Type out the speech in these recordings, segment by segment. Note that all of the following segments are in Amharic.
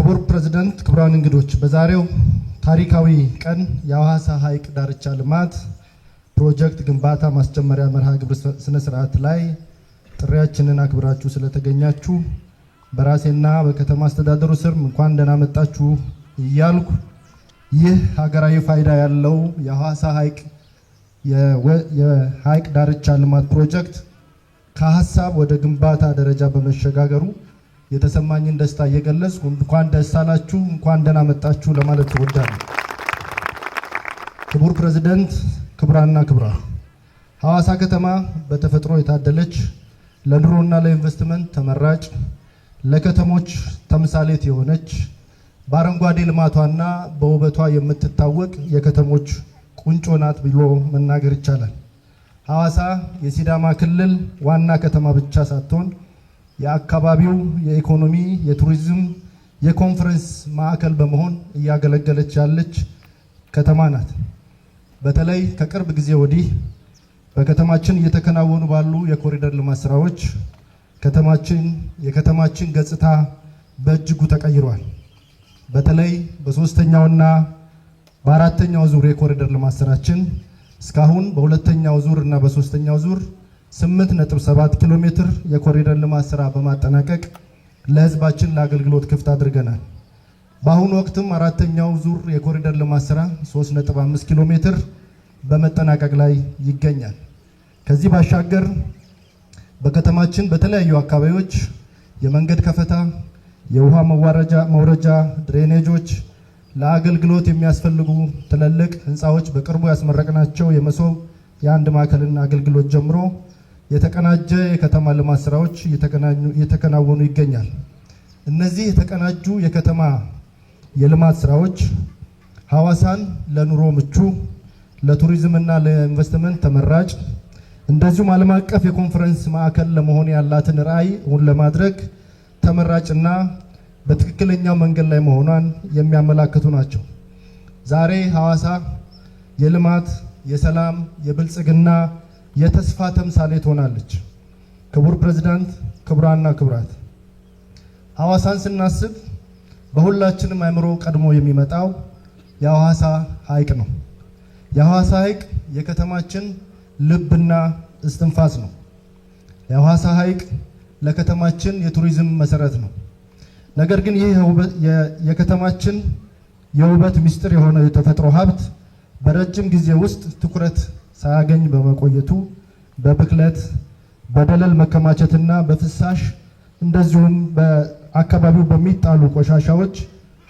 ክቡር ፕሬዝዳንት፣ ክቡራን እንግዶች፣ በዛሬው ታሪካዊ ቀን የሐዋሳ ሐይቅ ዳርቻ ልማት ፕሮጀክት ግንባታ ማስጀመሪያ መርሃ ግብር ስነ ስርዓት ላይ ጥሪያችንን አክብራችሁ ስለተገኛችሁ በራሴና በከተማ አስተዳደሩ ስም እንኳን ደህና መጣችሁ እያልኩ ይህ ሀገራዊ ፋይዳ ያለው የሐዋሳ ሐይቅ የሐይቅ ዳርቻ ልማት ፕሮጀክት ከሐሳብ ወደ ግንባታ ደረጃ በመሸጋገሩ የተሰማኝን ደስታ እየገለጽኩ እንኳን ደስ አላችሁ እንኳን ደህና መጣችሁ ለማለት እወዳለሁ። ክቡር ፕሬዝዳንት፣ ክቡራንና ክቡራን፣ ሐዋሳ ከተማ በተፈጥሮ የታደለች ለኑሮና ለኢንቨስትመንት ተመራጭ ለከተሞች ተምሳሌት የሆነች በአረንጓዴ ልማቷና በውበቷ የምትታወቅ የከተሞች ቁንጮ ናት ብሎ መናገር ይቻላል። ሐዋሳ የሲዳማ ክልል ዋና ከተማ ብቻ ሳትሆን የአካባቢው የኢኮኖሚ፣ የቱሪዝም፣ የኮንፈረንስ ማዕከል በመሆን እያገለገለች ያለች ከተማ ናት። በተለይ ከቅርብ ጊዜ ወዲህ በከተማችን እየተከናወኑ ባሉ የኮሪደር ልማት ስራዎች የከተማችን ገጽታ በእጅጉ ተቀይሯል። በተለይ በሶስተኛውና በአራተኛው ዙር የኮሪደር ልማት ስራችን እስካሁን በሁለተኛው ዙር እና በሶስተኛው ዙር 8.7 ኪሎ ሜትር የኮሪደር ልማት ስራ በማጠናቀቅ ለህዝባችን ለአገልግሎት ክፍት አድርገናል። በአሁኑ ወቅትም አራተኛው ዙር የኮሪደር ልማት ስራ 3.5 ኪሎ ሜትር በመጠናቀቅ ላይ ይገኛል። ከዚህ ባሻገር በከተማችን በተለያዩ አካባቢዎች የመንገድ ከፈታ፣ የውሃ መውረጃ ድሬኔጆች፣ ለአገልግሎት የሚያስፈልጉ ትልልቅ ህንፃዎች በቅርቡ ያስመረቅናቸው የመሶብ የአንድ ማዕከልና አገልግሎት ጀምሮ የተቀናጀ የከተማ ልማት ስራዎች እየተከናወኑ ይገኛል። እነዚህ የተቀናጁ የከተማ የልማት ስራዎች ሐዋሳን ለኑሮ ምቹ፣ ለቱሪዝምና ለኢንቨስትመንት ተመራጭ እንደዚሁም ዓለም አቀፍ የኮንፈረንስ ማዕከል ለመሆን ያላትን ራዕይ እውን ለማድረግ ተመራጭና በትክክለኛው መንገድ ላይ መሆኗን የሚያመላክቱ ናቸው። ዛሬ ሐዋሳ የልማት፣ የሰላም፣ የብልጽግና፣ የተስፋ ተምሳሌት ሆናለች። ክቡር ፕሬዝዳንት፣ ክቡራንና ክቡራት፣ ሐዋሳን ስናስብ በሁላችንም አእምሮ ቀድሞ የሚመጣው የሐዋሳ ሐይቅ ነው። የሐዋሳ ሐይቅ የከተማችን ልብና እስትንፋስ ነው። የሐዋሳ ሐይቅ ለከተማችን የቱሪዝም መሰረት ነው። ነገር ግን ይህ የከተማችን የውበት ምስጢር የሆነው የተፈጥሮ ሀብት በረጅም ጊዜ ውስጥ ትኩረት ሳያገኝ በመቆየቱ በብክለት፣ በደለል መከማቸትና በፍሳሽ እንደዚሁም በአካባቢው በሚጣሉ ቆሻሻዎች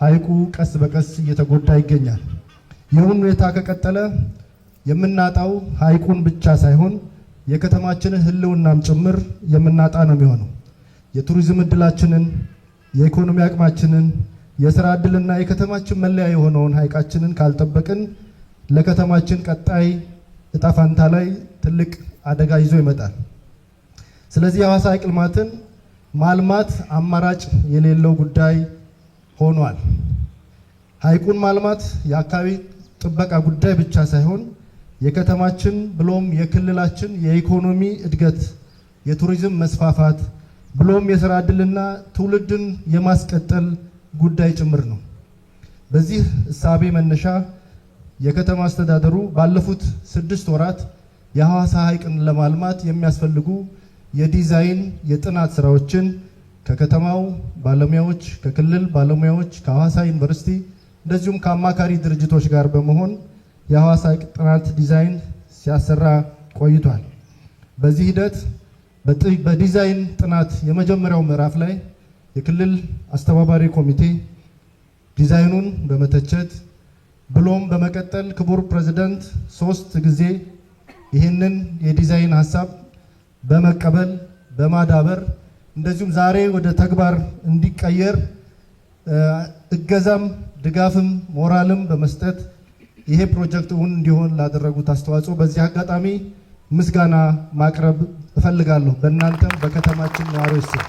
ሐይቁ ቀስ በቀስ እየተጎዳ ይገኛል። ይሁን ሁኔታ ከቀጠለ የምናጣው ሐይቁን ብቻ ሳይሆን የከተማችንን ሕልውናም ጭምር የምናጣ ነው የሚሆነው። የቱሪዝም እድላችንን፣ የኢኮኖሚ አቅማችንን፣ የሥራ እድልና የከተማችን መለያ የሆነውን ሐይቃችንን ካልጠበቅን ለከተማችን ቀጣይ እጣ ፈንታ ላይ ትልቅ አደጋ ይዞ ይመጣል። ስለዚህ የሐዋሳ ሐይቅ ልማትን ማልማት አማራጭ የሌለው ጉዳይ ሆኗል። ሐይቁን ማልማት የአካባቢ ጥበቃ ጉዳይ ብቻ ሳይሆን የከተማችን ብሎም የክልላችን የኢኮኖሚ እድገት፣ የቱሪዝም መስፋፋት ብሎም የሥራ ዕድልና ትውልድን የማስቀጠል ጉዳይ ጭምር ነው። በዚህ እሳቤ መነሻ የከተማ አስተዳደሩ ባለፉት 6 ወራት የሐዋሳ ሐይቅን ለማልማት የሚያስፈልጉ የዲዛይን የጥናት ስራዎችን ከከተማው ባለሙያዎች፣ ከክልል ባለሙያዎች፣ ከሐዋሳ ዩኒቨርሲቲ እንደዚሁም ከአማካሪ ድርጅቶች ጋር በመሆን የሐዋሳ ሐይቅ ጥናት ዲዛይን ሲያሰራ ቆይቷል። በዚህ ሂደት በዲዛይን ጥናት የመጀመሪያው ምዕራፍ ላይ የክልል አስተባባሪ ኮሚቴ ዲዛይኑን በመተቸት ብሎም በመቀጠል ክቡር ፕሬዝዳንት 3 ጊዜ ይህንን የዲዛይን ሐሳብ በመቀበል በማዳበር እንደዚሁም ዛሬ ወደ ተግባር እንዲቀየር እገዛም ድጋፍም ሞራልም በመስጠት ይሄ ፕሮጀክት እውን እንዲሆን ላደረጉት አስተዋጽኦ በዚህ አጋጣሚ ምስጋና ማቅረብ እፈልጋለሁ። በእናንተም በከተማችን ነዋሪዎች ስም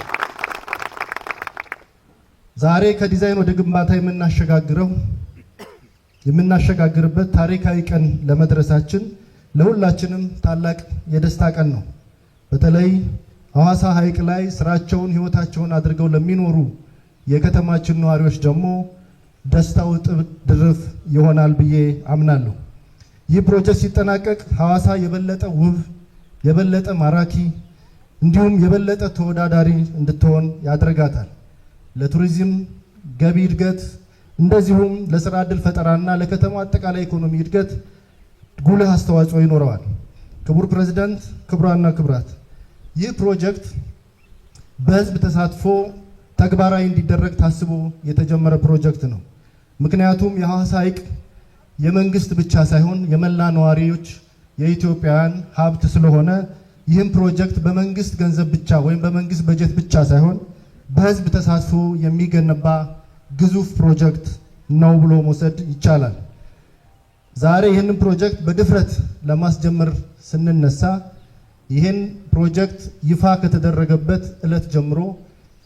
ዛሬ ከዲዛይን ወደ ግንባታ የምናሸጋግርበት ታሪካዊ ቀን ለመድረሳችን ለሁላችንም ታላቅ የደስታ ቀን ነው። በተለይ ሐዋሳ ሐይቅ ላይ ስራቸውን ህይወታቸውን አድርገው ለሚኖሩ የከተማችን ነዋሪዎች ደግሞ ደስታው እጥፍ ድርብ ይሆናል ብዬ አምናለሁ። ይህ ፕሮጀክት ሲጠናቀቅ ሐዋሳ የበለጠ ውብ፣ የበለጠ ማራኪ እንዲሁም የበለጠ ተወዳዳሪ እንድትሆን ያደርጋታል። ለቱሪዝም ገቢ እድገት እንደዚሁም ለስራ ዕድል ፈጠራና ለከተማው አጠቃላይ ኢኮኖሚ እድገት ጉልህ አስተዋጽኦ ይኖረዋል። ክቡር ፕሬዝዳንት፣ ክቡራንና ክቡራት፣ ይህ ፕሮጀክት በህዝብ ተሳትፎ ተግባራዊ እንዲደረግ ታስቦ የተጀመረ ፕሮጀክት ነው። ምክንያቱም የሐዋሳ ሐይቅ የመንግስት ብቻ ሳይሆን የመላ ነዋሪዎች የኢትዮጵያውያን ሀብት ስለሆነ ይህም ፕሮጀክት በመንግስት ገንዘብ ብቻ ወይም በመንግስት በጀት ብቻ ሳይሆን በህዝብ ተሳትፎ የሚገነባ ግዙፍ ፕሮጀክት ነው ብሎ መውሰድ ይቻላል። ዛሬ ይህንን ፕሮጀክት በድፍረት ለማስጀመር ስንነሳ ይህን ፕሮጀክት ይፋ ከተደረገበት ዕለት ጀምሮ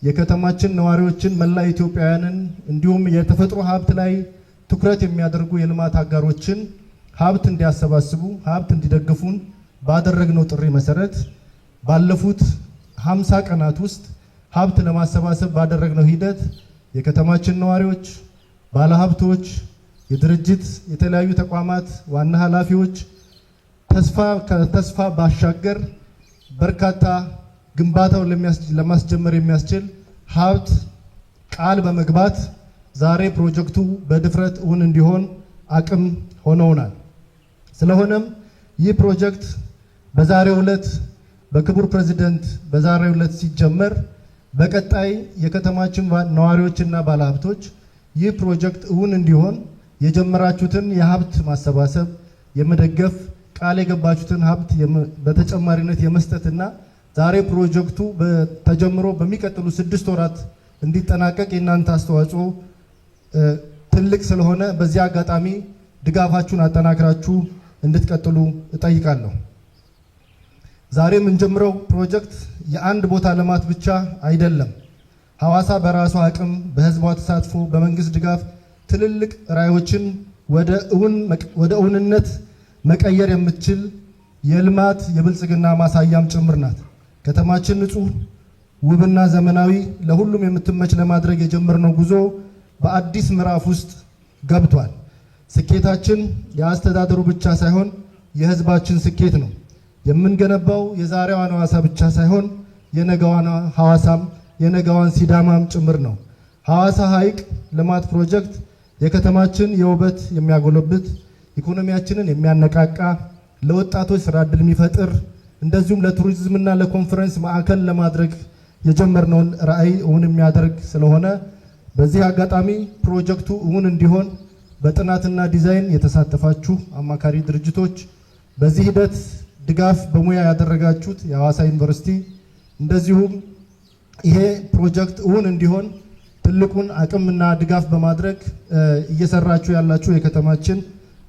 የከተማችን ነዋሪዎችን፣ መላ ኢትዮጵያውያንን እንዲሁም የተፈጥሮ ሀብት ላይ ትኩረት የሚያደርጉ የልማት አጋሮችን ሀብት እንዲያሰባስቡ፣ ሀብት እንዲደግፉን ባደረግነው ጥሪ መሰረት ባለፉት 50 ቀናት ውስጥ ሀብት ለማሰባሰብ ባደረግነው ሂደት የከተማችን ነዋሪዎች፣ ባለሀብቶች፣ የድርጅት የተለያዩ ተቋማት ዋና ኃላፊዎች ከተስፋ ባሻገር በርካታ ግንባታውን ለማስጀመር የሚያስችል ሀብት ቃል በመግባት ዛሬ ፕሮጀክቱ በድፍረት እውን እንዲሆን አቅም ሆነውናል። ስለሆነም ይህ ፕሮጀክት በዛሬው ዕለት በክቡር ፕሬዝዳንት በዛሬው ዕለት ሲጀመር በቀጣይ የከተማችን ነዋሪዎችና ባለሀብቶች ይህ ፕሮጀክት እውን እንዲሆን የጀመራችሁትን የሀብት ማሰባሰብ የመደገፍ ቃል የገባችሁትን ሀብት በተጨማሪነት የመስጠትና ዛሬ ፕሮጀክቱ ተጀምሮ በሚቀጥሉ 6 ወራት እንዲጠናቀቅ የእናንተ አስተዋጽኦ ትልቅ ስለሆነ በዚህ አጋጣሚ ድጋፋችሁን አጠናክራችሁ እንድትቀጥሉ እጠይቃለሁ። ዛሬ የምንጀምረው ፕሮጀክት የአንድ ቦታ ልማት ብቻ አይደለም። ሐዋሳ በራሷ አቅም፣ በህዝቧ ተሳትፎ፣ በመንግስት ድጋፍ ትልልቅ ራዕዮችን ወደ እውንነት መቀየር የምትችል የልማት የብልጽግና ማሳያም ጭምር ናት። ከተማችን ንጹህ፣ ውብና ዘመናዊ ለሁሉም የምትመች ለማድረግ የጀመርነው ጉዞ በአዲስ ምዕራፍ ውስጥ ገብቷል። ስኬታችን የአስተዳደሩ ብቻ ሳይሆን የህዝባችን ስኬት ነው። የምንገነባው የዛሬዋን ሐዋሳ ብቻ ሳይሆን የነገዋን ሐዋሳም የነገዋን ሲዳማም ጭምር ነው። ሐዋሳ ሐይቅ ልማት ፕሮጀክት የከተማችን የውበት የሚያጎለብት፣ ኢኮኖሚያችንን የሚያነቃቃ፣ ለወጣቶች ስራ ዕድል የሚፈጥር እንደዚሁም ለቱሪዝምና ለኮንፈረንስ ማዕከል ለማድረግ የጀመርነውን ራዕይ እውን የሚያደርግ ስለሆነ በዚህ አጋጣሚ ፕሮጀክቱ እውን እንዲሆን በጥናትና ዲዛይን የተሳተፋችሁ አማካሪ ድርጅቶች፣ በዚህ ሂደት ድጋፍ በሙያ ያደረጋችሁት የሐዋሳ ዩኒቨርሲቲ፣ እንደዚሁም ይሄ ፕሮጀክት እውን እንዲሆን ትልቁን አቅምና ድጋፍ በማድረግ እየሰራችሁ ያላችሁ የከተማችን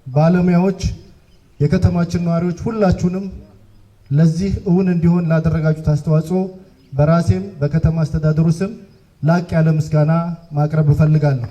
ባለሙያዎች፣ የከተማችን ነዋሪዎች ሁላችሁንም ለዚህ እውን እንዲሆን ላደረጋችሁት አስተዋጽኦ በራሴም በከተማ አስተዳደሩ ስም ላቅ ያለ ምስጋና ማቅረብ እፈልጋለሁ።